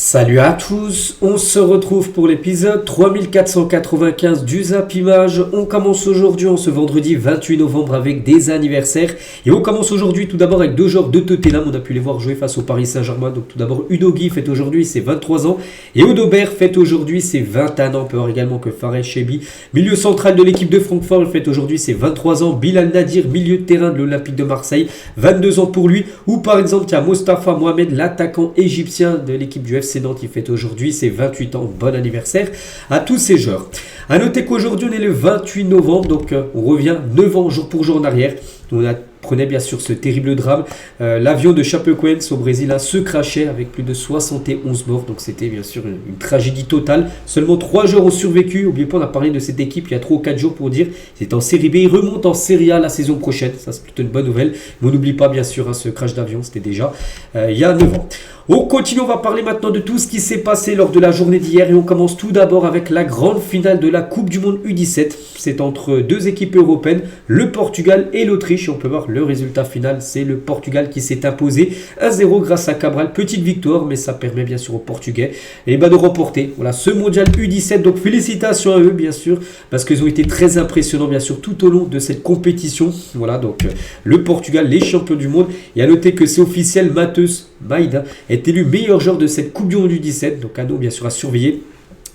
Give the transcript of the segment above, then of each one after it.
Salut à tous, on se retrouve pour l'épisode 3495 du Zap Image. On commence aujourd'hui, en ce vendredi 28 novembre, avec des anniversaires. Et on commence aujourd'hui tout d'abord avec deux joueurs de Tottenham. On a pu les voir jouer face au Paris Saint-Germain. Donc tout d'abord, Udogie fête aujourd'hui ses 23 ans. Et Odobert fête aujourd'hui ses 21 ans. On peut voir également que Fares Chebi, milieu central de l'équipe de Francfort, fête aujourd'hui ses 23 ans. Bilal Nadir, milieu de terrain de l'Olympique de Marseille, 22 ans pour lui. Ou par exemple, il y a Mostafa Mohamed, l'attaquant égyptien de l'équipe du FC Nantes, qui fête aujourd'hui ses 28 ans. Bon anniversaire à tous ces joueurs. A noter qu'aujourd'hui on est le 28 novembre, donc on revient 9 ans jour pour jour en arrière. On apprenait bien sûr ce terrible drame. L'avion de Chapecoense au Brésil se crachait avec plus de 71 morts. Donc c'était bien sûr une tragédie totale. Seulement 3 joueurs ont survécu. N'oubliez pas, on a parlé de cette équipe il y a 3 ou 4 jours pour dire c'est en série B. Il remonte en série A la saison prochaine. Ça c'est plutôt une bonne nouvelle. Mais on n'oublie pas bien sûr ce crash d'avion. C'était déjà il y a 9 ans. On continue, on va parler maintenant de tout ce qui s'est passé lors de la journée d'hier et on commence tout d'abord avec la grande finale de la Coupe du Monde U17. C'est entre deux équipes européennes, le Portugal et l'Autriche. On peut voir le résultat final, c'est le Portugal qui s'est imposé 1-0 grâce à Cabral. Petite victoire, mais ça permet bien sûr aux Portugais de remporter ce mondial U17. Donc félicitations à eux bien sûr, parce qu'ils ont été très impressionnants bien sûr tout au long de cette compétition. Voilà, donc le Portugal, les champions du monde. Et à noter que c'est officiel, Matheus Maïda est élu meilleur joueur de cette Coupe du Monde du 17, donc à nous bien sûr à surveiller.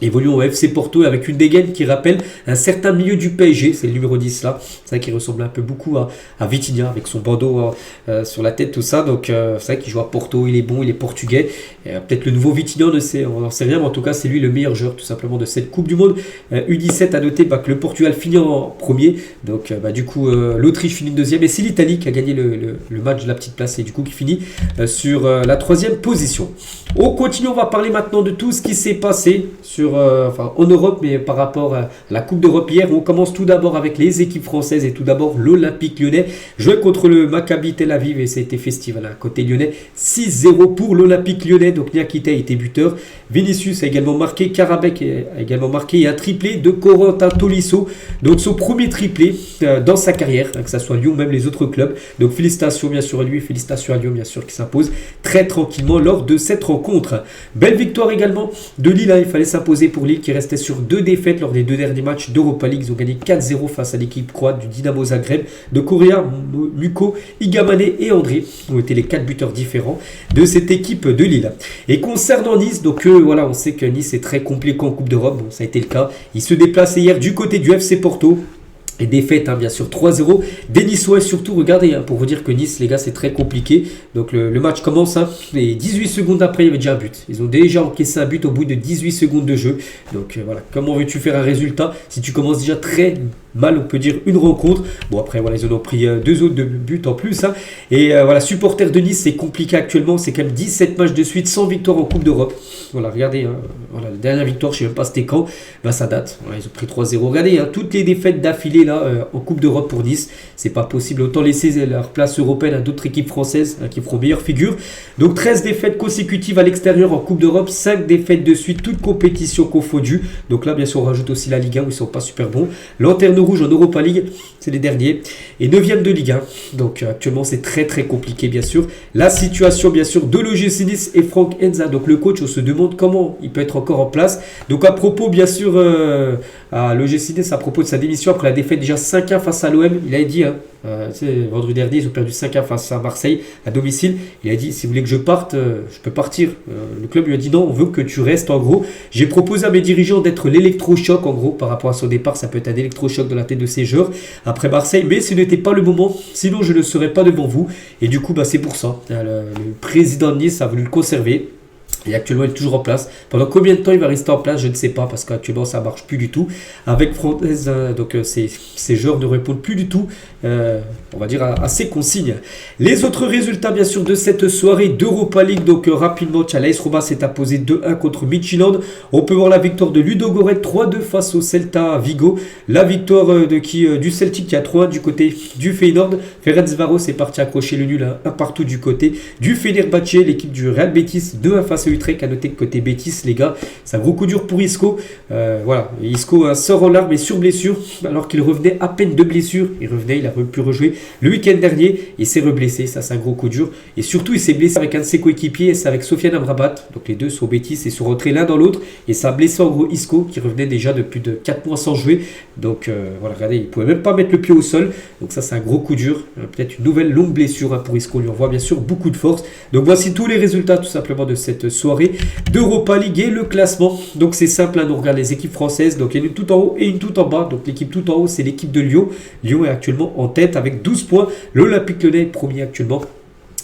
Évoluons au FC Porto avec une dégaine qui rappelle un certain milieu du PSG, c'est le numéro 10 là, c'est vrai qu'il ressemble un peu beaucoup à Vitinha avec son bandeau sur la tête, tout ça. Donc c'est vrai qu'il joue à Porto, il est bon, il est portugais, peut-être le nouveau Vitinha, on n'en sait rien, mais en tout cas c'est lui le meilleur joueur tout simplement de cette Coupe du Monde U17. À noter que le Portugal finit en premier, donc du coup l'Autriche finit deuxième et c'est l'Italie qui a gagné le match de la petite place et du coup qui finit sur la troisième position. On continue, on va parler maintenant de tout ce qui s'est passé en Europe, mais par rapport à la Coupe d'Europe hier. On commence tout d'abord avec les équipes françaises et tout d'abord l'Olympique Lyonnais jouait contre le Maccabi Tel Aviv et ça a été festival côté lyonnais. 6-0 pour l'Olympique Lyonnais. Donc Niakité a été buteur, Vinicius a également marqué, Karabek a également marqué et un triplé de Corentin Tolisso, donc son premier triplé dans sa carrière, que ce soit Lyon ou même les autres clubs. Donc félicitations bien sûr à lui, félicitations à Lyon bien sûr qui s'impose très tranquillement lors de cette rencontre. Belle victoire également de Lille, il fallait s'imposer pour Lille qui restait sur 2 défaites lors des 2 derniers matchs d'Europa League. Ils ont gagné 4-0 face à l'équipe croate du Dynamo Zagreb de Correa, Muko, Igamane et André ont été les 4 buteurs différents de cette équipe de Lille. Et concernant Nice, donc on sait que Nice est très compliqué en Coupe d'Europe, bon, ça a été le cas. Ils se déplacent hier du côté du FC Porto. Et défaite bien sûr 3-0 des Niçois. Et surtout regardez pour vous dire que Nice les gars c'est très compliqué. Donc le match commence et 18 secondes après il y avait déjà un but. Ils ont déjà encaissé un but au bout de 18 secondes de jeu. Donc voilà, comment veux-tu faire un résultat si tu commences déjà très mal, on peut dire, une rencontre. Bon après ils en ont pris 2 autres de buts en plus Et supporters de Nice, c'est compliqué actuellement. C'est quand même 17 matchs de suite sans victoire en Coupe d'Europe. Voilà, regardez la dernière victoire, je sais même pas c'était quand, ça date. Voilà, ils ont pris 3-0. Regardez toutes les défaites d'affilée en Coupe d'Europe pour Nice, c'est pas possible. Autant laisser leur place européenne à d'autres équipes françaises qui feront meilleure figure. Donc 13 défaites consécutives à l'extérieur en Coupe d'Europe, 5 défaites de suite, toutes compétitions confondues. Donc là bien sûr on rajoute aussi la Ligue 1 où ils sont pas super bons. Lanterne rouge en Europa League, c'est les derniers. Et 9e de Ligue 1. Donc actuellement c'est très très compliqué bien sûr. La situation bien sûr de l'OGC Nice et Franck Enza. Donc le coach, on se demande comment il peut être encore en place. Donc à propos bien sûr à l'OGC Nice, à propos de sa démission après la défaite déjà 5-1 face à l'OM, il a dit vendredi dernier ils ont perdu 5-1 face à Marseille à domicile. Il a dit si vous voulez que je parte, je peux partir. Le club lui a dit non, on veut que tu restes en gros. J'ai proposé à mes dirigeants d'être l'électrochoc en gros par rapport à son départ. Ça peut être un électrochoc dans la tête de ces joueurs après Marseille, mais ce n'était pas le moment, sinon je ne serais pas devant vous. Et du coup c'est pour ça le président de Nice a voulu le conserver. Et actuellement il est toujours en place. Pendant combien de temps il va rester en place, je ne sais pas, parce qu'actuellement ça marche plus du tout avec Frances. Donc ces joueurs ne répondent plus du tout on va dire à ces consignes. Les autres résultats bien sûr de cette soirée d'Europa League. Donc rapidement, l'AS Roma s'est imposé 2-1 contre Midtjylland. On peut voir la victoire de Ludogorets 3-2 face au Celta Vigo. La victoire du Celtic qui a 3-1 du côté du Feyenoord. Ferencváros est parti accrocher le nul 1 partout du côté du Fenerbahçe. L'équipe du Real Betis 2-1 face au Utrecht. À noter que côté Betis, les gars, c'est un gros coup dur pour Isco. Voilà, Isco sort en larmes et sur blessure, alors qu'il revenait à peine de blessure. Il a pu rejouer le week-end dernier. Il s'est reblessé, ça c'est un gros coup dur. Et surtout, il s'est blessé avec un de ses coéquipiers, c'est avec Sofiane Amrabat. Donc les deux sont Betis et sont rentrés l'un dans l'autre. Et ça a blessé en gros Isco, qui revenait déjà de plus de 4 mois sans jouer. Donc voilà, regardez, il ne pouvait même pas mettre le pied au sol. Donc ça c'est un gros coup dur. Peut-être une nouvelle longue blessure pour Isco. On lui envoie bien sûr beaucoup de force. Donc voici tous les résultats tout simplement de cette soirée d'Europa League et le classement. Donc c'est simple, hein, on regarde les équipes françaises. Donc il y en a une tout en haut et une tout en bas. Donc l'équipe tout en haut, c'est l'équipe de Lyon. Lyon est actuellement en tête avec 12 points. L'Olympique Lyonnais est premier actuellement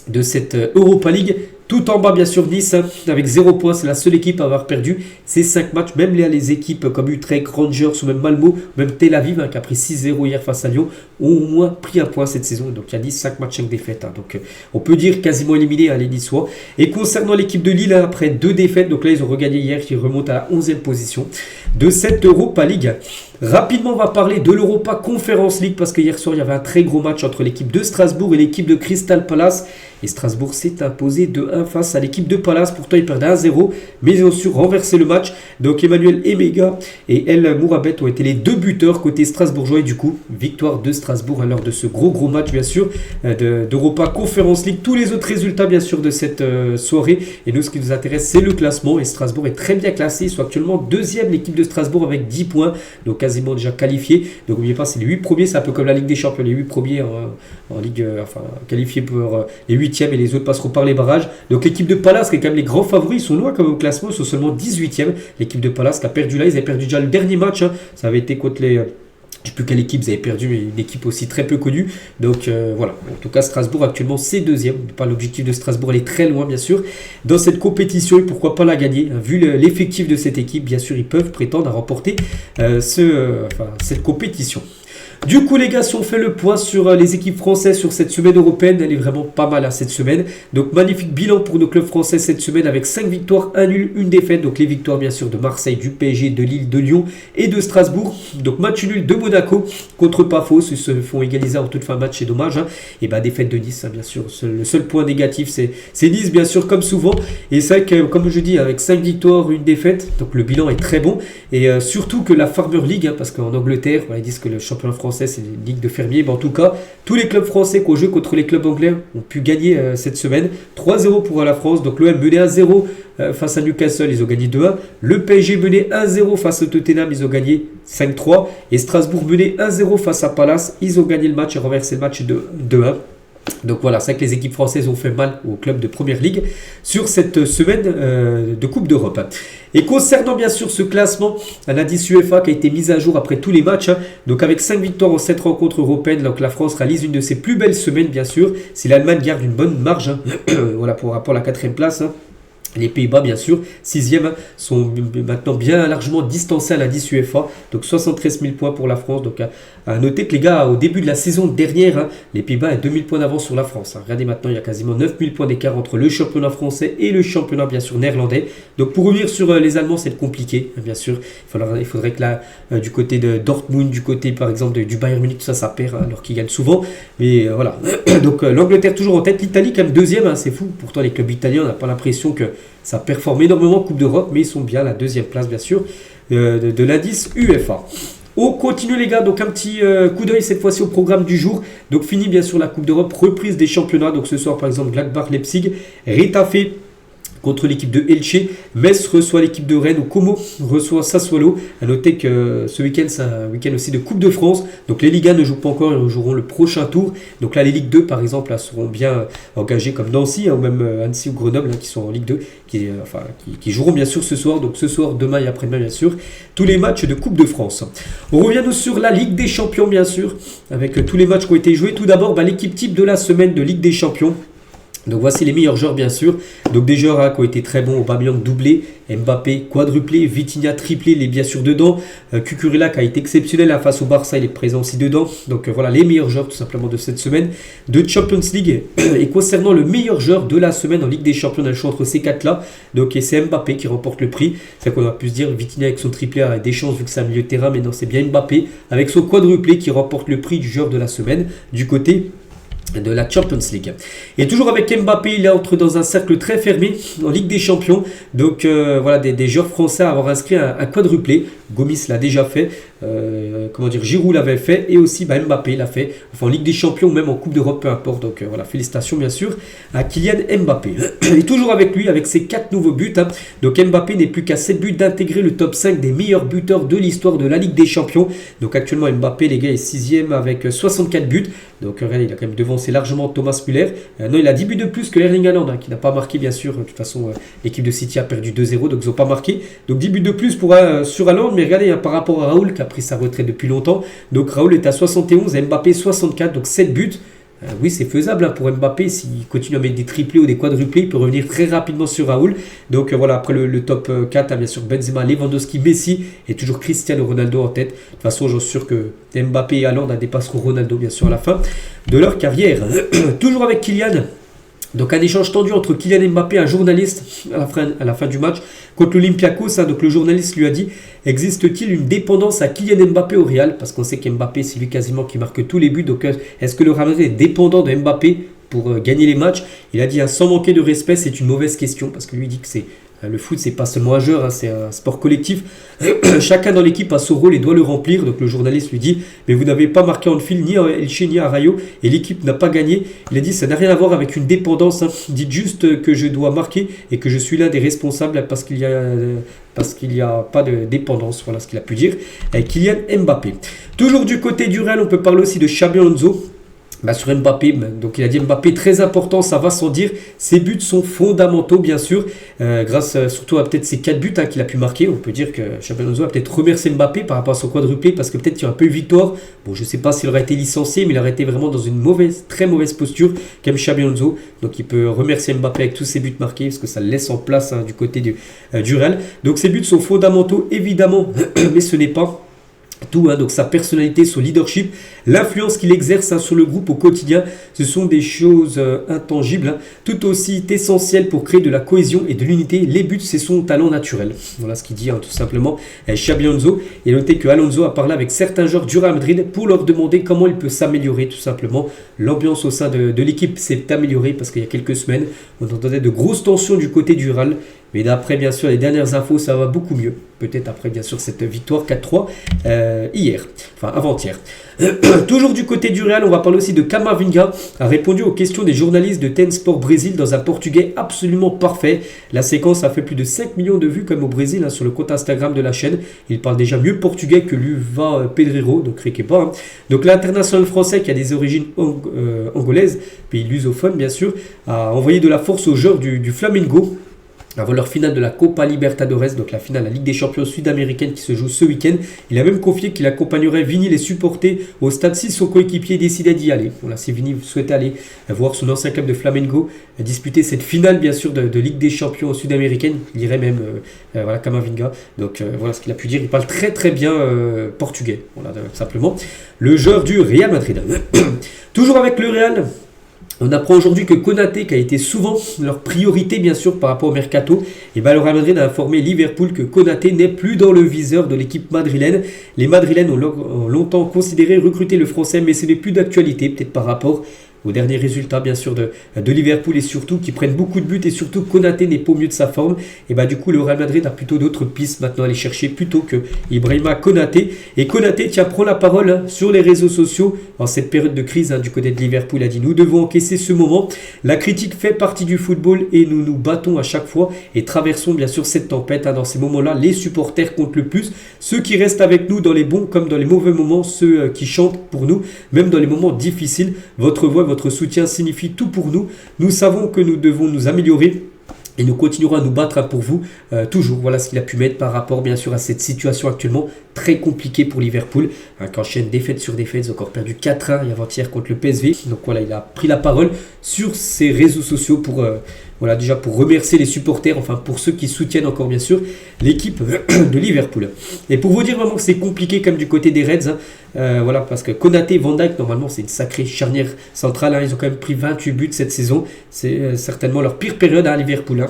de cette Europa League. Tout en bas, bien sûr, Nice, hein, avec 0 points. C'est la seule équipe à avoir perdu ces 5 matchs. Même les équipes comme Utrecht, Rangers ou même Malmo, même Tel Aviv, hein, qui a pris 6-0 hier face à Lyon, ont au moins pris un point cette saison. Donc il y a Nice, 5 matchs, 5 défaites. Hein. Donc on peut dire quasiment éliminé les Niçois. Et concernant l'équipe de Lille, hein, après 2 défaites, donc là ils ont regagné hier, qui remonte à la 11e position de cette Europa League. Rapidement, on va parler de l'Europa Conference League parce que hier soir, il y avait un très gros match entre l'équipe de Strasbourg et l'équipe de Crystal Palace. Et Strasbourg s'est imposé 2-1 face à l'équipe de Palace. Pourtant, ils perdaient 1-0, mais ils ont su renverser le match. Donc, Emmanuel Emega et El Mourabet ont été les 2 buteurs côté strasbourgeois. Et du coup, victoire de Strasbourg lors de ce gros match, bien sûr, d'Europa Conference League. Tous les autres résultats, bien sûr, de cette soirée. Et nous, ce qui nous intéresse, c'est le classement. Et Strasbourg est très bien classé. Ils sont actuellement 2e, l'équipe de Strasbourg, avec 10 points. Donc, quasiment déjà qualifiés. Donc, n'oubliez pas, c'est les 8 premiers. C'est un peu comme la Ligue des Champions. Les 8 premiers en Ligue, qualifiés pour les 8e et les autres passeront par les barrages. Donc l'équipe de Palace qui est quand même les grands favoris, ils sont loin comme au classement, ils sont seulement 18e. L'équipe de Palace qui a perdu là, ils avaient perdu déjà le dernier match, hein. Ça avait été contre les... je ne sais plus quelle équipe ils avaient perdu, mais une équipe aussi très peu connue. Donc voilà, en tout cas Strasbourg actuellement c'est 2e. Pas l'objectif de Strasbourg, elle est très loin bien sûr dans cette compétition et pourquoi pas la gagner. Vu l'effectif de cette équipe, bien sûr ils peuvent prétendre à remporter cette compétition. Du coup les gars, si on fait le point sur les équipes françaises sur cette semaine européenne, elle est vraiment pas mal cette semaine. Donc magnifique bilan pour nos clubs français cette semaine avec 5 victoires, 1 nul, 1 défaite. Donc les victoires bien sûr de Marseille, du PSG, de Lille, de Lyon et de Strasbourg. Donc match nul de Monaco contre Pafos, ils se font égaliser en toute fin de match, c'est dommage. Hein. Et défaite de Nice, hein, bien sûr. Le seul point négatif c'est Nice bien sûr comme souvent. Et c'est vrai que comme je dis avec 5 victoires, 1 défaite, donc le bilan est très bon. Et surtout que la Farmer League, hein, parce qu'en Angleterre, ils disent que le championnat français c'est une ligue de fermiers, mais en tout cas tous les clubs français qui ont joué contre les clubs anglais ont pu gagner cette semaine. 3-0 pour la France, donc l'OM menait 1-0 face à Newcastle, ils ont gagné 2-1. Le PSG menait 1-0 face au Tottenham, ils ont gagné 5-3. Et Strasbourg menait 1-0 face à Palace, ils ont gagné le match et renversé le match de 2-1. Donc voilà, c'est vrai que les équipes françaises ont fait mal au club de Première Ligue sur cette semaine de Coupe d'Europe. Et concernant bien sûr ce classement, l'indice UEFA qui a été mis à jour après tous les matchs, hein, donc avec 5 victoires en 7 rencontres européennes, donc la France réalise une de ses plus belles semaines bien sûr, si l'Allemagne garde une bonne marge, hein, voilà pour rapport à la 4e place. Hein. Les Pays-Bas, bien sûr, 6e, sont maintenant bien largement distancés à l'indice UEFA. Donc 73 000 points pour la France. Donc à noter que les gars, au début de la saison dernière, hein, les Pays-Bas ont 2000 points d'avance sur la France. Hein. Regardez maintenant, il y a quasiment 9000 points d'écart entre le championnat français et le championnat, bien sûr, néerlandais. Donc pour revenir sur les Allemands, c'est compliqué, hein, bien sûr. Il faudrait que là, du côté de Dortmund, du côté par exemple du Bayern Munich, tout ça perd, hein, alors qu'ils gagnent souvent. Mais voilà. Donc l'Angleterre toujours en tête. L'Italie, quand même 2e, hein, c'est fou. Pourtant, les clubs italiens, on n'a pas l'impression que ça performe énormément en Coupe d'Europe, mais ils sont bien à la 2e place, bien sûr, de l'indice UEFA. On continue les gars, donc un petit coup d'œil cette fois-ci au programme du jour. Donc fini bien sûr la Coupe d'Europe, reprise des championnats. Donc ce soir par exemple Gladbach, Leipzig, Retafe contre l'équipe de Elche, Metz reçoit l'équipe de Rennes ou Como reçoit Sassuolo. A noter que ce week-end c'est un week-end aussi de Coupe de France, donc les Ligue 1 ne jouent pas encore, ils joueront le prochain tour. Donc là les Ligue 2 par exemple là, seront bien engagés comme Nancy, hein, ou même Annecy ou Grenoble, hein, qui sont en Ligue 2, qui joueront bien sûr ce soir, donc ce soir, demain et après-demain bien sûr, tous les matchs de Coupe de France. On revient nous sur la Ligue des Champions bien sûr, avec tous les matchs qui ont été joués. Tout d'abord l'équipe type de la semaine de Ligue des Champions. Donc voici les meilleurs joueurs bien sûr. Donc des joueurs hein, qui ont été très bons. Aubameyang doublé, Mbappé quadruplé, Vitinha triplé, il est bien sûr dedans. Cucurella qui a été exceptionnel là, face au Barça, il est présent aussi dedans. Donc voilà les meilleurs joueurs tout simplement de cette semaine de Champions League. Et concernant le meilleur joueur de la semaine en Ligue des Champions, on a le choix entre ces 4 là. Donc et c'est Mbappé qui remporte le prix. C'est qu'on a pu se dire Vitinha avec son triplé a des chances vu que c'est un milieu de terrain, mais non c'est bien Mbappé avec son quadruplé qui remporte le prix du joueur de la semaine du côté de la Champions League. Et toujours avec Mbappé, il entre dans un cercle très fermé en Ligue des Champions. Donc voilà, des joueurs français à avoir inscrit un quadruplé. Gomis l'a déjà fait, Giroud l'avait fait, et aussi Mbappé l'a fait, enfin en Ligue des Champions ou même en Coupe d'Europe, peu importe. Donc voilà, félicitations bien sûr à Kylian Mbappé. Et toujours avec lui, avec ses 4 nouveaux buts. Donc Mbappé n'est plus qu'à 7 buts d'intégrer le top 5 des meilleurs buteurs de l'histoire de la Ligue des Champions. Donc actuellement Mbappé, les gars, est 6ème avec 64 buts. Donc regardez, il a quand même devancé largement Thomas Müller. Non, il a 10 buts de plus que Erling Haaland, qui n'a pas marqué bien sûr. De toute façon, l'équipe de City a perdu 2-0, donc ils n'ont pas marqué. Donc 10 buts de plus sur Haaland. Mais regardez, par rapport à Raoul, qui a pris sa retraite depuis longtemps. Donc Raoul est à 71, Mbappé 64, donc 7 buts. Oui, c'est faisable pour Mbappé. S'il continue à mettre des triplés ou des quadruplés, il peut revenir très rapidement sur Raoul. Donc voilà, après le top 4, bien sûr Benzema, Lewandowski, Messi et toujours Cristiano Ronaldo en tête. De toute façon, j'en suis sûr que Mbappé et Haaland dépasseront Ronaldo bien sûr à la fin de leur carrière. Toujours avec Kylian. Donc un échange tendu entre Kylian Mbappé et un journaliste à la fin du match contre l'Olympiakos. Donc le journaliste lui a dit: existe-t-il une dépendance à Kylian Mbappé au Real? Parce qu'on sait qu'Mbappé, c'est lui quasiment qui marque tous les buts. Donc est-ce que le Real Madrid est dépendant de Mbappé pour gagner les matchs? Il a dit: sans manquer de respect, c'est une mauvaise question. Parce que lui dit que le foot, c'est pas seulement un jeu, c'est un sport collectif. Chacun dans l'équipe a son rôle et doit le remplir. Donc le journaliste lui dit: mais vous n'avez pas marqué en fil ni à Elche ni à Rayo et l'équipe n'a pas gagné. Il a dit: ça n'a rien à voir avec une dépendance. Dites juste que je dois marquer et que je suis l'un des responsables parce qu'il y a pas de dépendance. Voilà ce qu'il a pu dire. Kylian Mbappé. Toujours du côté du Real, on peut parler aussi de Xabi Alonso. Sur Mbappé, donc il a dit: Mbappé très important, ça va sans dire, ses buts sont fondamentaux bien sûr, grâce surtout à peut-être ses 4 buts qu'il a pu marquer. On peut dire que Xabi Alonso a peut-être remercié Mbappé par rapport à son quadruplé, parce que peut-être qu'il y aurait pas eu victoire. Bon, je ne sais pas s'il aurait été licencié, mais il aurait été vraiment dans une très mauvaise posture comme Xabi Alonso. Donc il peut remercier Mbappé avec tous ses buts marqués, parce que ça le laisse en place du côté du Real. Donc ses buts sont fondamentaux évidemment, mais ce n'est pas tout, donc sa personnalité, son leadership, l'influence qu'il exerce sur le groupe au quotidien, ce sont des choses intangibles, tout aussi essentielles pour créer de la cohésion et de l'unité. Les buts, c'est son talent naturel. Voilà ce qu'il dit tout simplement Xabi Alonso. Et notez que Alonso a parlé avec certains joueurs du Real Madrid pour leur demander comment il peut s'améliorer tout simplement. L'ambiance au sein de l'équipe s'est améliorée parce qu'il y a quelques semaines, on entendait de grosses tensions du côté du Real. Mais d'après bien sûr les dernières infos, ça va beaucoup mieux. Peut-être après bien sûr cette victoire 4-3 hier, enfin avant-hier. Toujours du côté du Real, on va parler aussi de Camavinga, a répondu aux questions des journalistes de TN Sport Brésil dans un portugais absolument parfait. La séquence a fait plus de 5 millions de vues comme au Brésil sur le compte Instagram de la chaîne. Il parle déjà mieux portugais que Luva Pedreiro, donc riez pas. Donc l'international français qui a des origines angolaises, pays lusophone bien sûr, a envoyé de la force aux joueurs du Flamengo avant leur finale de la Copa Libertadores, donc la finale de la Ligue des Champions sud-américaine qui se joue ce week-end. Il a même confié qu'il accompagnerait Vini les supporter au stade si son coéquipier décidait d'y aller. Voilà, si Vini souhaitait aller voir son ancien club de Flamengo disputer cette finale bien sûr de Ligue des Champions sud-américaine, il irait même Camavinga. Donc voilà ce qu'il a pu dire. Il parle très très bien portugais, voilà, simplement. Le joueur du Real Madrid. Toujours avec le Real. On apprend aujourd'hui que Konaté, qui a été souvent leur priorité bien sûr par rapport au mercato, et le Real Madrid a informé Liverpool que Konaté n'est plus dans le viseur de l'équipe madrilène. Les Madrilènes ont longtemps considéré recruter le français, mais ce n'est plus d'actualité, peut-être par rapport aux derniers résultats bien sûr de Liverpool, et surtout qui prennent beaucoup de buts, et surtout Konaté n'est pas au mieux de sa forme. Et du coup le Real Madrid a plutôt d'autres pistes maintenant à aller chercher plutôt que Ibrahima Konaté. Et Konaté prend la parole sur les réseaux sociaux en cette période de crise du côté de Liverpool. Il a dit: nous devons encaisser ce moment, la critique fait partie du football et nous nous battons à chaque fois et traversons bien sûr cette tempête. Dans ces moments-là, les supporters comptent le plus, ceux qui restent avec nous dans les bons comme dans les mauvais moments, ceux qui chantent pour nous même dans les moments difficiles. Votre voix, votre soutien signifie tout pour nous. Nous savons que nous devons nous améliorer et nous continuerons à nous battre pour vous toujours. Voilà ce qu'il a pu mettre par rapport bien sûr à cette situation actuellement très compliquée pour Liverpool, qui enchaîne défaite sur défaite. Ils ont encore perdu 4-1 avant-hier contre le PSV. Donc voilà, il a pris la parole sur ses réseaux sociaux pour déjà pour remercier les supporters, enfin pour ceux qui soutiennent encore bien sûr l'équipe de Liverpool. Et pour vous dire vraiment que c'est compliqué comme du côté des Reds, voilà, parce que Konaté et Van Dijk, normalement c'est une sacrée charnière centrale, ils ont quand même pris 28 buts cette saison, c'est certainement leur pire période à Liverpool.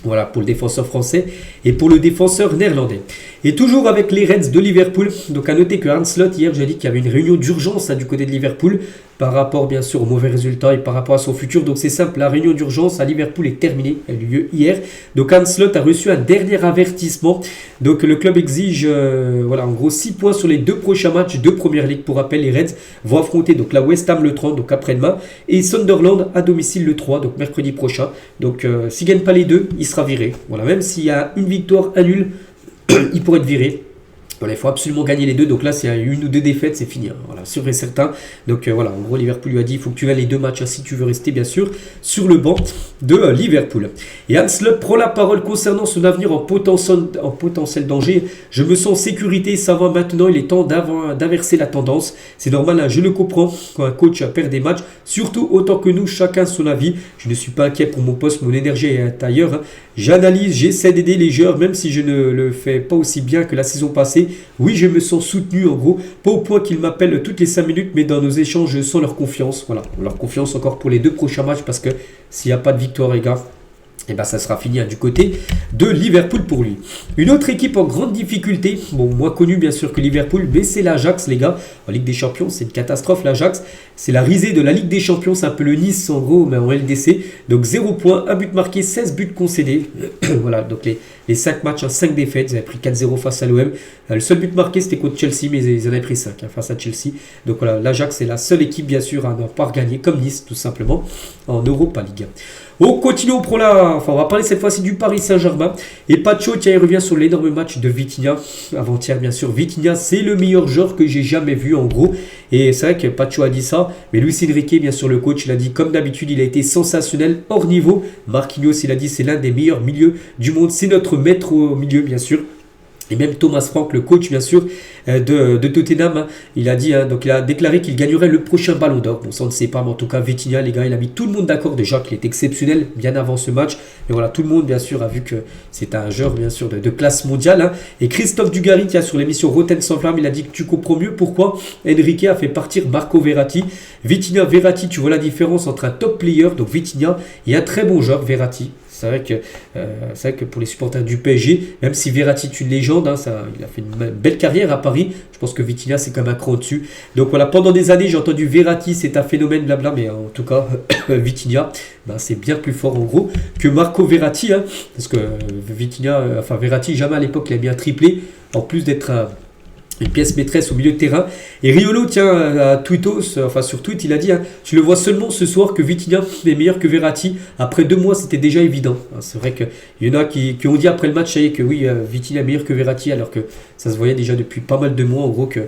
Voilà pour le défenseur français et pour le défenseur néerlandais. Et toujours avec les Reds de Liverpool, donc à noter que Arne Slot, hier j'ai dit qu'il y avait une réunion d'urgence du côté de Liverpool. par rapport bien sûr aux mauvais résultats et par rapport à son futur. Donc c'est simple, la réunion d'urgence à Liverpool est terminée, elle a eu lieu hier. Donc Arne Slot a reçu un dernier avertissement. Donc le club exige voilà, en gros 6 points sur les 2 prochains matchs de Première Ligue. Pour rappel, les Reds vont affronter donc la West Ham le 30, donc après-demain, et Sunderland à domicile le 3, donc mercredi prochain. Donc s'il ne gagne pas les deux, il sera viré. Voilà, même s'il y a une victoire, un nul, il pourrait être viré. Voilà, il faut absolument gagner les deux. Donc là, s'il y a une ou deux défaites, c'est fini. Hein. Voilà, sûr et certain. Donc voilà, en gros, Liverpool lui a dit il faut que tu gagnes les 2 matchs hein, si tu veux rester, bien sûr, sur le banc de Liverpool. Et Arne Slot prend la parole concernant son avenir en potentiel danger. Je me sens en sécurité, ça va maintenant. Il est temps d'inverser la tendance. C'est normal, hein, je le comprends quand un coach perd des matchs. Surtout autant que nous, chacun son avis. Je ne suis pas inquiet pour mon poste, mon énergie est ailleurs. Hein. J'analyse, j'essaie d'aider les joueurs, même si je ne le fais pas aussi bien que la saison passée. Oui, je me sens soutenu en gros, pas au point qu'ils m'appellent toutes les 5 minutes, mais dans nos échanges, je sens leur confiance. Voilà, leur confiance encore pour les 2 prochains matchs, parce que s'il n'y a pas de victoire, les gars, et ben ça sera fini hein, du côté de Liverpool pour lui. Une autre équipe en grande difficulté, bon moins connue bien sûr que Liverpool, mais c'est l'Ajax les gars. En Ligue des Champions, c'est une catastrophe l'Ajax. C'est la risée de la Ligue des Champions, c'est un peu le Nice en gros, mais en LDC. Donc 0 points, 1 but marqué, 16 buts concédés. Voilà, donc les 5 matchs, hein, 5 défaites. Ils avaient pris 4-0 face à l'OM. Le seul but marqué c'était contre Chelsea, mais ils en avaient pris 5 hein, face à Chelsea. Donc voilà, l'Ajax c'est la seule équipe bien sûr à ne pas gagner comme Nice tout simplement en Europa League. On continue on va parler cette fois-ci du Paris Saint-Germain. Et Pacho, tiens, il revient sur l'énorme match de Vitinha. Avant-hier, bien sûr, Vitinha, c'est le meilleur joueur que j'ai jamais vu, en gros. Et c'est vrai que Pacho a dit ça. Mais Luis Enrique, bien sûr, le coach, il a dit, comme d'habitude, il a été sensationnel, hors niveau. Marquinhos, il a dit, c'est l'un des meilleurs milieux du monde. C'est notre maître au milieu, bien sûr. Et même Thomas Frank, le coach bien sûr de Tottenham, hein, il a dit, hein, donc il a déclaré qu'il gagnerait le prochain Ballon d'Or. Bon, ça on ne sait pas, mais en tout cas Vitinha, les gars, il a mis tout le monde d'accord déjà qu'il est exceptionnel bien avant ce match. Et voilà, tout le monde bien sûr a vu que c'est un joueur bien sûr de classe mondiale. Hein. Et Christophe Dugarry, qui a sur l'émission Rotten sans flamme, il a dit que tu comprends mieux pourquoi Enrique a fait partir Marco Verratti. Vitinha, Verratti, tu vois la différence entre un top player, donc Vitinha, et un très bon joueur, Verratti. C'est vrai que pour les supporters du PSG, même si Verratti est une légende, hein, il a fait une belle carrière à Paris, je pense que Vitinha c'est comme un cran au-dessus. Donc voilà, pendant des années j'ai entendu Verratti c'est un phénomène blabla, mais en tout cas Vitinha c'est bien plus fort en gros que Marco Verratti, hein, parce que Verratti jamais à l'époque il a mis un triplé, en plus d'être une pièce maîtresse au milieu de terrain. Et Riolo, tiens, sur Tweet, il a dit hein, tu le vois seulement ce soir que Vitinha est meilleur que Verratti. Après 2 mois, c'était déjà évident. Hein, c'est vrai qu'il y en a qui ont dit après le match que oui, Vitinha est meilleur que Verratti, alors que ça se voyait déjà depuis pas mal de mois, en gros, que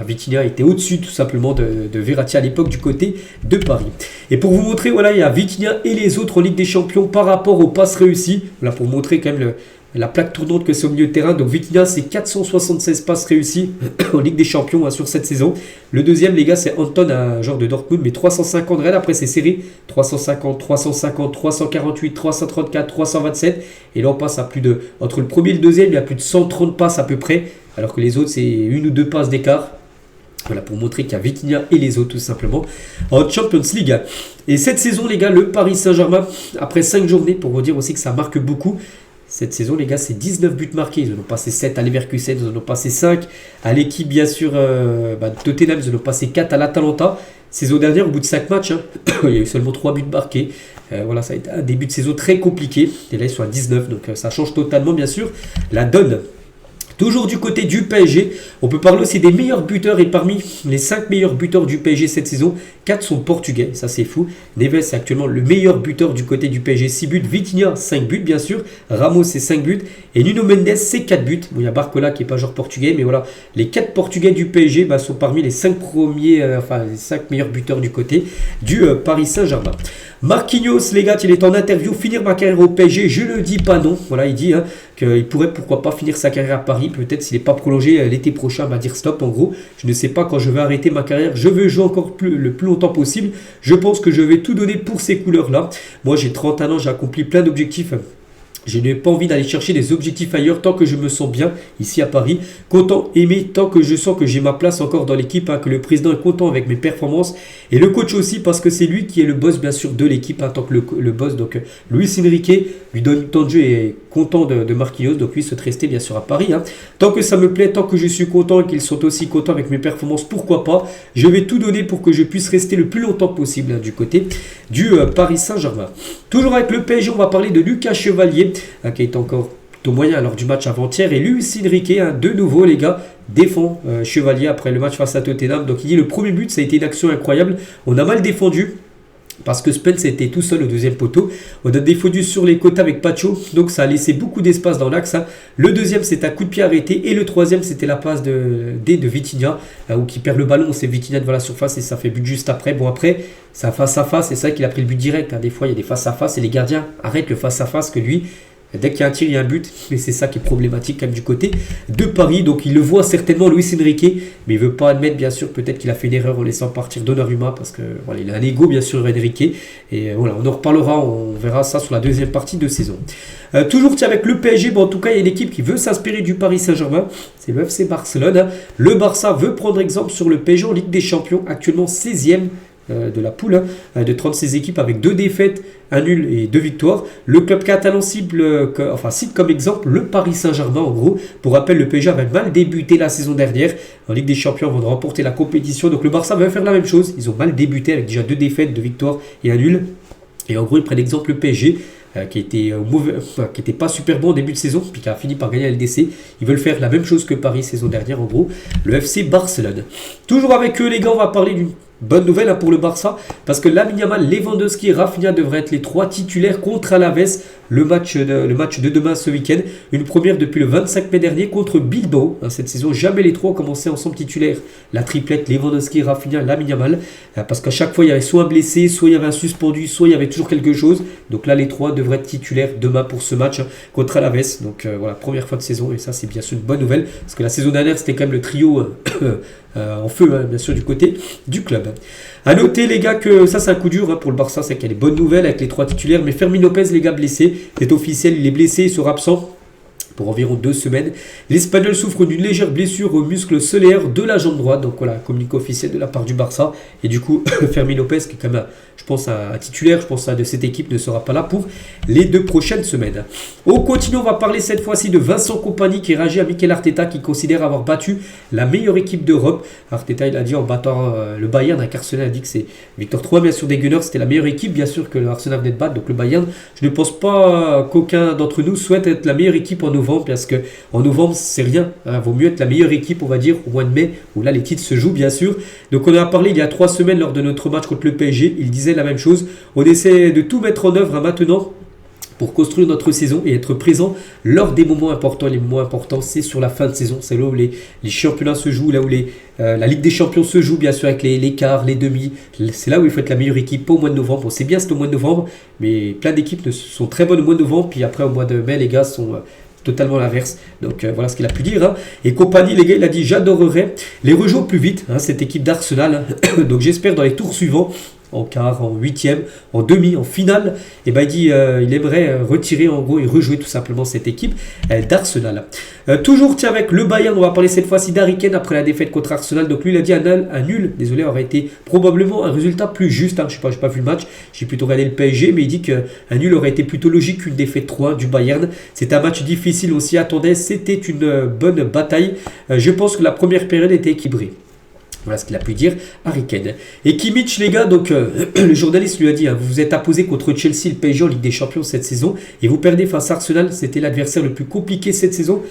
Vitinha était au-dessus tout simplement de Verratti à l'époque du côté de Paris. Et pour vous montrer, voilà, il y a Vitinha et les autres en Ligue des Champions par rapport aux passes réussies. Voilà, pour vous montrer quand même la plaque tournante que c'est au milieu de terrain. Donc Vitinha, c'est 476 passes réussies en Ligue des Champions hein, sur cette saison. Le deuxième, les gars, c'est Anton, un genre de Dortmund, mais 350 réels. Après, c'est serré. 350, 350, 348, 334, 327. Et là, on passe à plus de... Entre le premier et le deuxième, il y a plus de 130 passes à peu près. Alors que les autres, c'est 1 ou 2 passes d'écart. Voilà, pour montrer qu'il y a Vitinha et les autres, tout simplement, en Champions League. Et cette saison, les gars, le Paris Saint-Germain, après 5 journées, pour vous dire aussi que ça marque beaucoup. Cette saison, les gars, c'est 19 buts marqués. Ils en ont passé 7 à Leverkusen, ils en ont passé 5 à l'équipe, bien sûr, Tottenham, ils en ont passé 4 à l'Atalanta. Saison dernière, au bout de 5 matchs, hein, il y a eu seulement 3 buts marqués. Voilà, ça a été un début de saison très compliqué. Et là, ils sont à 19, donc ça change totalement, bien sûr, la donne. Toujours du côté du PSG, on peut parler aussi des meilleurs buteurs. Et parmi les 5 meilleurs buteurs du PSG cette saison, 4 sont portugais, ça c'est fou. Neves est actuellement le meilleur buteur du côté du PSG, 6 buts. Vitinha, 5 buts bien sûr. Ramos, c'est 5 buts. Et Nuno Mendes, c'est 4 buts. Bon, il y a Barcola qui n'est pas joueur portugais, mais voilà. Les 4 portugais du PSG sont parmi les 5 les 5 meilleurs buteurs du côté du Paris Saint-Germain. Marquinhos, les gars, il est en interview, finir ma carrière au PSG, je ne dis pas non. Voilà, il dit qu'il pourrait pourquoi pas finir sa carrière à Paris. Peut-être s'il n'est pas prolongé l'été prochain, va dire stop en gros. Je ne sais pas quand je vais arrêter ma carrière. Je veux jouer encore le plus longtemps possible. Je pense que je vais tout donner pour ces couleurs-là. Moi, j'ai 31 ans, j'ai accompli plein d'objectifs. Je n'ai pas envie d'aller chercher des objectifs ailleurs tant que je me sens bien ici à Paris. Content, aimé, tant que je sens que j'ai ma place encore dans l'équipe, que le président est content avec mes performances. Et le coach aussi parce que c'est lui qui est le boss bien sûr de l'équipe en tant que le boss. Donc Luis Enrique lui donne du temps de jeu et content de Marquinhos, donc lui souhaite rester bien sûr à Paris. Hein. Tant que ça me plaît, tant que je suis content et qu'ils sont aussi contents avec mes performances, pourquoi pas. Je vais tout donner pour que je puisse rester le plus longtemps possible hein, du côté du Paris Saint-Germain. Toujours avec le PSG, on va parler de Lucas Chevalier, qui est encore plutôt moyen lors du match avant-hier. Et Luis Enrique, hein, de nouveau les gars, défend Chevalier après le match face à Tottenham. Donc il dit le premier but, ça a été une action incroyable. On a mal défendu. Parce que Spence était tout seul au deuxième poteau. On a défendu sur les côtés avec Pacho. Donc ça a laissé beaucoup d'espace dans l'axe. Hein. Le deuxième, c'est un coup de pied arrêté. Et le troisième, c'était la passe de Vitinha. Où qui perd le ballon. C'est Vitinha devant la surface. Et ça fait but juste après. Bon après, ça face à face. C'est ça qu'il a pris le but direct. Hein. Des fois, il y a des face à face. Et les gardiens arrêtent le face à face que lui. Dès qu'il y a un tir, il y a un but. Et c'est ça qui est problématique quand même du côté de Paris. Donc il le voit certainement Luis Enrique. Mais il ne veut pas admettre bien sûr peut-être qu'il a fait une erreur en laissant partir Donnarumma. Parce que voilà, il a un ego bien sûr Enrique. Et voilà, on en reparlera. On verra ça sur la deuxième partie de saison. Toujours avec le PSG. Bon, en tout cas, il y a une équipe qui veut s'inspirer du Paris Saint-Germain. C'est le FC Barcelone. Hein. Le Barça veut prendre exemple sur le PSG en Ligue des Champions. Actuellement 16e. De la poule de 36 équipes avec 2 défaites, 1 nul et 2 victoires. Le club catalan cite comme exemple le Paris Saint-Germain en gros. Pour rappel, le PSG avait mal débuté la saison dernière en Ligue des Champions avant de remporter la compétition. Donc le Barça va faire la même chose. Ils ont mal débuté avec déjà 2 défaites, 2 victoires et 1 nul. Et en gros, ils prennent l'exemple le PSG. Qui était pas super bon au début de saison, puis qui a fini par gagner la LDC. Ils veulent faire la même chose que Paris saison dernière, en gros, le FC Barcelone. Toujours avec eux, les gars, on va parler d'une bonne nouvelle hein, pour le Barça, parce que Lamine Yamal, Lewandowski et Rafinha devraient être les 3 titulaires contre Alaves, le match de demain ce week-end. Une première depuis le 25 mai dernier contre Bilbao. Hein, cette saison, jamais les 3 ont commencé ensemble titulaires. La triplette, Lewandowski, Rafinha, Lamine Yamal, parce qu'à chaque fois, il y avait soit un blessé, soit il y avait un suspendu, soit il y avait toujours quelque chose. Donc là, les 3 devraient être titulaires demain pour ce match contre Alaves. Donc voilà, première fois de saison, et ça, c'est bien sûr une bonne nouvelle, parce que la saison dernière, c'était quand même le trio en feu, hein, bien sûr, du côté du club. A noter, les gars, que ça, c'est un coup dur hein, pour le Barça, c'est qu'il y a des bonnes nouvelles avec les 3 titulaires, mais Fermin Lopez, les gars, blessé, c'est officiel, il est blessé, il sera absent pour environ 2 semaines. L'Espagnol souffre d'une légère blessure au muscle solaire de la jambe droite. Donc voilà, communiqué officiel de la part du Barça. Et du coup, Fermin Lopez, qui est quand même, je pense, un titulaire, je pense, de cette équipe, ne sera pas là pour les 2 prochaines semaines. On continue, on va parler cette fois-ci de Vincent Kompany qui réagit à Mikel Arteta qui considère avoir battu la meilleure équipe d'Europe. Arteta, il a dit en battant le Bayern, avec Arsenal, a dit que c'est Victor 3, bien sûr, des Gunners, c'était la meilleure équipe, bien sûr, que l'Arsenal venait de battre. Donc le Bayern, je ne pense pas qu'aucun d'entre nous souhaite être la meilleure équipe en novembre, parce que en novembre c'est rien, hein, vaut mieux être la meilleure équipe on va dire au mois de mai où là les titres se jouent bien sûr. Donc on en a parlé il y a 3 semaines lors de notre match contre le PSG, il disait la même chose, on essaie de tout mettre en œuvre hein, maintenant pour construire notre saison et être présent lors des moments importants. Les moments importants, c'est sur la fin de saison. C'est là où les championnats se jouent, là où la Ligue des Champions se joue, bien sûr, avec les quarts, les demi. C'est là où il faut être la meilleure équipe, pas au mois de novembre. Bon, c'est bien, c'est au mois de novembre, mais plein d'équipes sont très bonnes au mois de novembre. Puis après, au mois de mai, les gars sont totalement l'inverse. Donc voilà ce qu'il a pu dire. Hein. Et Kompany, les gars, il a dit: j'adorerais les rejoindre plus vite, hein, cette équipe d'Arsenal. Hein. Donc j'espère dans les tours suivants, en quart, en huitième, en demi, en finale, et ben il dit il aimerait retirer en gros et rejouer tout simplement cette équipe d'Arsenal. Toujours tiens avec le Bayern, on va parler cette fois-ci d'Harry Kane après la défaite contre Arsenal. Donc lui il a dit un nul, désolé, aurait été probablement un résultat plus juste. Hein. Je sais pas, j'ai pas vu le match, j'ai plutôt regardé le PSG, mais il dit qu'un nul aurait été plutôt logique qu'une défaite 3 du Bayern. C'est un match difficile, on s'y attendait, c'était une bonne bataille. Je pense que la première période était équilibrée. Voilà ce qu'il a pu dire Harry Kane. Et Kimmich, les gars, donc le journaliste lui a dit, hein, vous vous êtes imposé contre Chelsea, le PSG en Ligue des Champions cette saison, et vous perdez face à Arsenal, c'était l'adversaire le plus compliqué cette saison.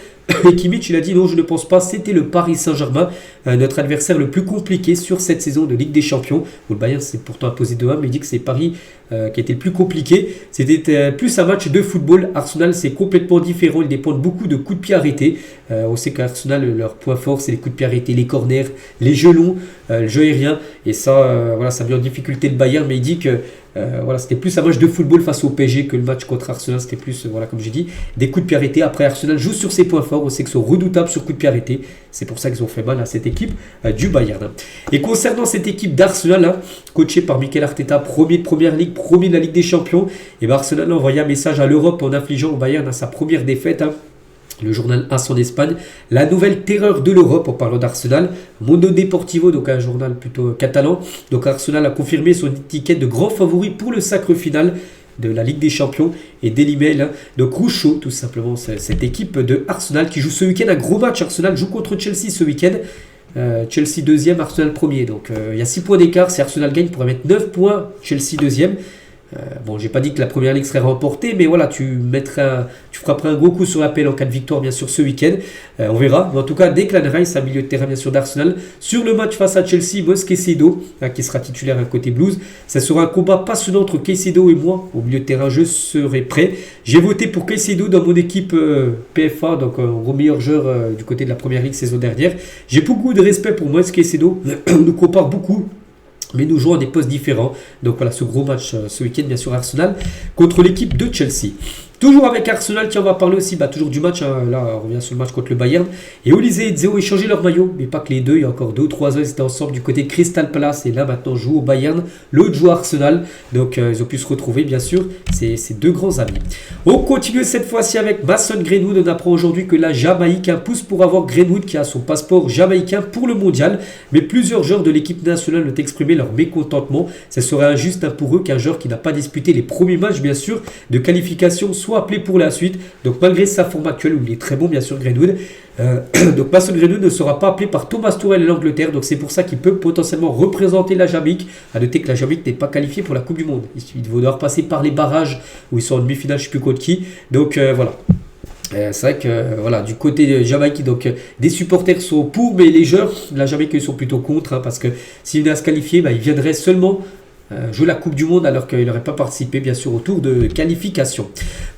Et Kimmich, il a dit non, je ne pense pas, c'était le Paris Saint-Germain, notre adversaire le plus compliqué sur cette saison de Ligue des Champions. Où le Bayern s'est pourtant imposé 2-1, mais il dit que c'est Paris qui était le plus compliqué. C'était plus un match de football. Arsenal, c'est complètement différent, ils dépendent beaucoup de coups de pied arrêtés. On sait qu'Arsenal, leur point fort, c'est les coups de pied arrêtés, les corners, les gelons, le jeu aérien. Et ça, voilà, ça met en difficulté le Bayern, mais il dit que voilà, c'était plus un match de football face au PSG que le match contre Arsenal. C'était plus, voilà, comme j'ai dit, des coups de pied arrêtés. Après, Arsenal joue sur ses points forts. On sait qu'ils sont redoutables sur coups de pied arrêtés. C'est pour ça qu'ils ont fait mal à cette équipe du Bayern. Et concernant cette équipe d'Arsenal, hein, coachée par Mikel Arteta, premier de Première Ligue, premier de la Ligue des Champions, et ben Arsenal a envoyé un message à l'Europe en infligeant au Bayern sa première défaite. Hein. Le journal AS en Espagne, la nouvelle terreur de l'Europe en parlant d'Arsenal. Mundo Deportivo, donc un journal plutôt catalan. Donc Arsenal a confirmé son étiquette de grand favori pour le sacre final. de la Ligue des Champions et Daily Mail. Hein. Donc rouge chaud tout simplement, cette équipe de Arsenal qui joue ce week-end un gros match. Arsenal joue contre Chelsea ce week-end. Chelsea deuxième, Arsenal premier. Donc il y a 6 points d'écart. Si Arsenal gagne, il pourrait mettre 9 points. Chelsea deuxième. Bon, j'ai pas dit que la première ligue serait remportée, mais voilà, tu frapperas un gros coup sur la pelle en cas de victoire, bien sûr, ce week-end. On verra. Mais en tout cas, Declan Rice, un milieu de terrain, bien sûr, d'Arsenal. Sur le match face à Chelsea, Moïse Caicedo, qui sera titulaire à côté Blues. Ça sera un combat passionnant entre Caicedo et moi. Au milieu de terrain, je serai prêt. J'ai voté pour Caicedo dans mon équipe PFA, donc au meilleur joueur du côté de la première ligue saison dernière. J'ai beaucoup de respect pour Moïse Caicedo. On nous compare beaucoup. Mais nous jouons à des postes différents. Donc voilà, ce gros match ce week-end, bien sûr, Arsenal contre l'équipe de Chelsea. Toujours avec Arsenal, tiens, on va parler aussi toujours du match. Hein, là, on revient sur le match contre le Bayern. Et Olise et Dzeo ont échangé leur maillot. Mais pas que les deux, il y a encore 2 ou 3 ans, ils étaient ensemble du côté de Crystal Palace. Et là, maintenant, jouent au Bayern. L'autre joue à Arsenal. Donc, ils ont pu se retrouver, bien sûr. C'est 2 grands amis. On continue cette fois-ci avec Mason Greenwood. On apprend aujourd'hui que la Jamaïque pousse pour avoir Greenwood qui a son passeport jamaïcain pour le mondial. Mais plusieurs joueurs de l'équipe nationale ont exprimé leur mécontentement. Ce serait injuste pour eux qu'un joueur qui n'a pas disputé les premiers matchs, bien sûr, de qualification soit appelé pour la suite. Donc malgré sa forme actuelle où il est très bon, bien sûr, Greenwood, donc Mason Greenwood ne sera pas appelé par Thomas Tuchel et l'Angleterre. Donc c'est pour ça qu'il peut potentiellement représenter la Jamaïque. À noter que la Jamaïque n'est pas qualifiée pour la Coupe du Monde. Il va devoir passer par les barrages où ils sont en demi-finale, je ne sais plus contre qui. Donc voilà. C'est vrai que voilà, du côté de Jamaïque, donc des supporters sont pour, mais les joueurs de la Jamaïque sont plutôt contre, hein, parce que s'il venait à se qualifier, il viendrait seulement jouer la Coupe du Monde alors qu'il n'aurait pas participé, bien sûr, au tour de qualification.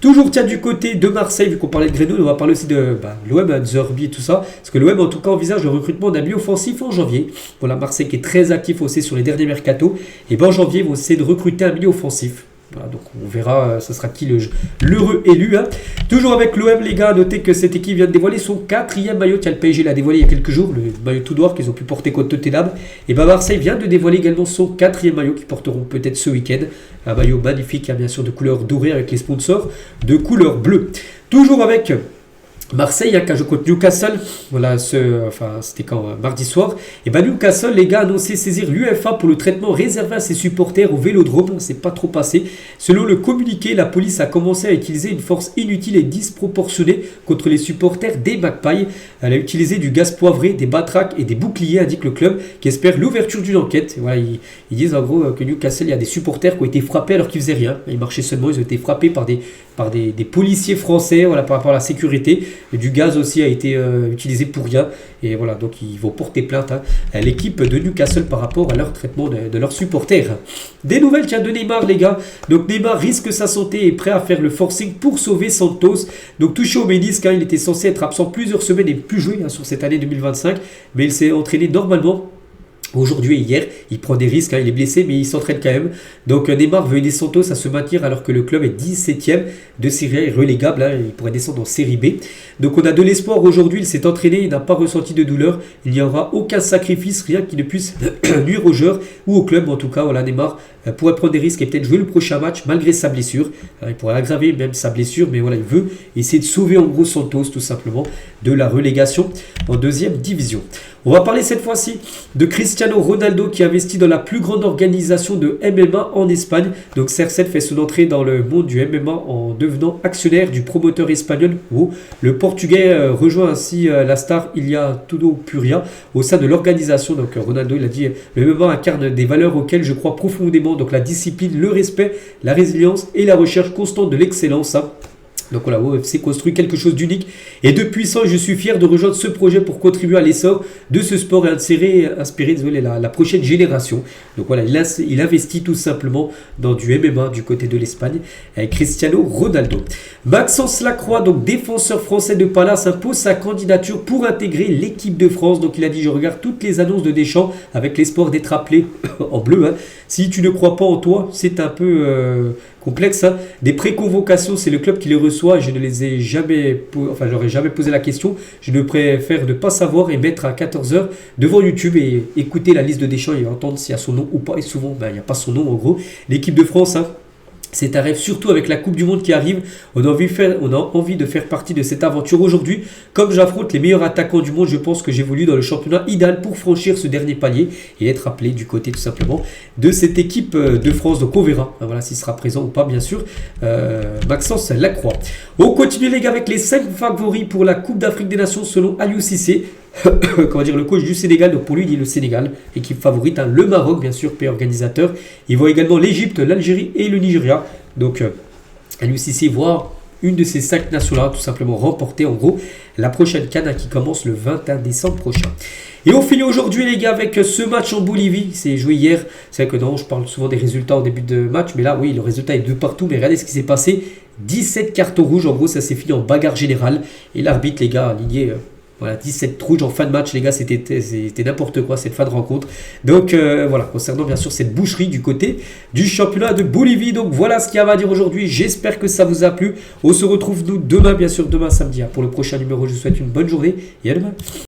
Toujours, tiens, du côté de Marseille, vu qu'on parlait de Greenwood, on va parler aussi de l'OM, Zerbi et tout ça, parce que l'OM, en tout cas, envisage le recrutement d'un milieu offensif en janvier. Voilà, Marseille qui est très actif aussi sur les derniers mercatos, et en janvier, ils vont essayer de recruter un milieu offensif. Voilà, donc on verra, ça sera qui l'heureux élu. Hein. Toujours avec l'OM, les gars, notez que cette équipe vient de dévoiler son 4e maillot. Tiens, le PSG l'a dévoilé il y a quelques jours, le maillot tout noir qu'ils ont pu porter contre Tottenham. Et Marseille vient de dévoiler également son 4e maillot qu'ils porteront peut-être ce week-end. Un maillot magnifique, hein, bien sûr, de couleur dorée avec les sponsors de couleur bleue. Toujours avec Marseille, qui a joué contre Newcastle, voilà, c'était quand mardi soir. Et Newcastle, les gars, a annoncé saisir l'UEFA pour le traitement réservé à ses supporters au Vélodrome. C'est pas trop passé. Selon le communiqué, la police a commencé à utiliser une force inutile et disproportionnée contre les supporters des Magpies. Elle a utilisé du gaz poivré, des batraques et des boucliers, indique le club, qui espère l'ouverture d'une enquête. Et voilà, ils disent en gros que Newcastle, il y a des supporters qui ont été frappés alors qu'ils faisaient rien. Ils marchaient seulement, ils ont été frappés par des policiers français, voilà, par rapport à la sécurité. Et du gaz aussi a été utilisé pour rien. Et voilà, donc ils vont porter plainte à l'équipe de Newcastle par rapport à leur traitement de leurs supporters. Des nouvelles, tiens, de Neymar, les gars. Donc Neymar risque sa santé et est prêt à faire le forcing pour sauver Santos. Donc touché au ménisque, il était censé être absent plusieurs semaines et plus jouer sur cette année 2025. Mais il s'est entraîné normalement aujourd'hui et hier. Il prend des risques, il est blessé, mais il s'entraîne quand même. Donc Neymar veut aider Santos à se maintenir alors que le club est 17e de Série A et relégable. Il pourrait descendre en Série B. Donc on a de l'espoir aujourd'hui. Il s'est entraîné, il n'a pas ressenti de douleur. Il n'y aura aucun sacrifice, rien qui ne puisse nuire aux joueurs ou au club. En tout cas, voilà, Neymar pourrait prendre des risques et peut-être jouer le prochain match malgré sa blessure. Il pourrait aggraver même sa blessure, mais voilà, il veut essayer de sauver en gros Santos tout simplement de la relégation en 2e division. On va parler cette fois-ci de Cristiano Ronaldo qui investit dans la plus grande organisation de MMA en Espagne. Donc CR7 fait son entrée dans le monde du MMA en devenant actionnaire du promoteur espagnol. Le Portugais rejoint ainsi la star Ilia Tudo-Puria au sein de l'organisation. Donc Ronaldo, il a dit le MMA incarne des valeurs auxquelles je crois profondément. Donc la discipline, le respect, la résilience et la recherche constante de l'excellence. Donc voilà, OFC construit quelque chose d'unique et de puissant. Je suis fier de rejoindre ce projet pour contribuer à l'essor de ce sport et inspirer la prochaine génération. Donc voilà, il investit tout simplement dans du MMA du côté de l'Espagne avec Cristiano Ronaldo. Maxence Lacroix, donc défenseur français de Palace, impose sa candidature pour intégrer l'équipe de France. Donc il a dit, je regarde toutes les annonces de Deschamps avec l'espoir d'être appelé en bleu. Si tu ne crois pas en toi, c'est un peu complexe. Des préconvocations, c'est le club qui les reçoit. Je ne les ai jamais, j'aurais jamais posé la question. Je ne préfère ne pas savoir et mettre à 14h devant YouTube et écouter la liste de Deschamps et entendre s'il y a son nom ou pas. Et souvent, il n'y a pas son nom en gros. L'équipe de France, C'est un rêve, surtout avec la Coupe du Monde qui arrive. On a envie de faire partie de cette aventure aujourd'hui. Comme j'affronte les meilleurs attaquants du monde, je pense que j'évolue dans le championnat idéal pour franchir ce dernier palier et être appelé du côté tout simplement de cette équipe de France. Donc on verra voilà, s'il sera présent ou pas, bien sûr. Maxence Lacroix. On continue les gars avec les 5 favoris pour la Coupe d'Afrique des Nations selon Aliou Cissé. Comment dire, le coach du Sénégal. Donc pour lui, il dit le Sénégal, équipe favorite, hein, le Maroc bien sûr, pays organisateur. Il voit également l'Égypte, l'Algérie et le Nigeria. Donc Aliou Cissé voit une de ces 5 nations-là tout simplement remporter en gros la prochaine CAN qui commence le 21 décembre prochain. Et on finit aujourd'hui les gars avec ce match en Bolivie. C'est joué hier. C'est vrai que non, je parle souvent des résultats au début de match, mais là oui, le résultat est de partout. Mais regardez ce qui s'est passé. 17 cartons rouges, en gros ça s'est fini en bagarre générale. Et l'arbitre les gars a aligné... Voilà, 17 rouges en fin de match, les gars, c'était n'importe quoi cette fin de rencontre. Donc voilà, concernant bien sûr cette boucherie du côté du championnat de Bolivie. Donc voilà ce qu'il y a à dire aujourd'hui. J'espère que ça vous a plu. On se retrouve nous demain, bien sûr, demain samedi, pour le prochain numéro. Je vous souhaite une bonne journée et à demain.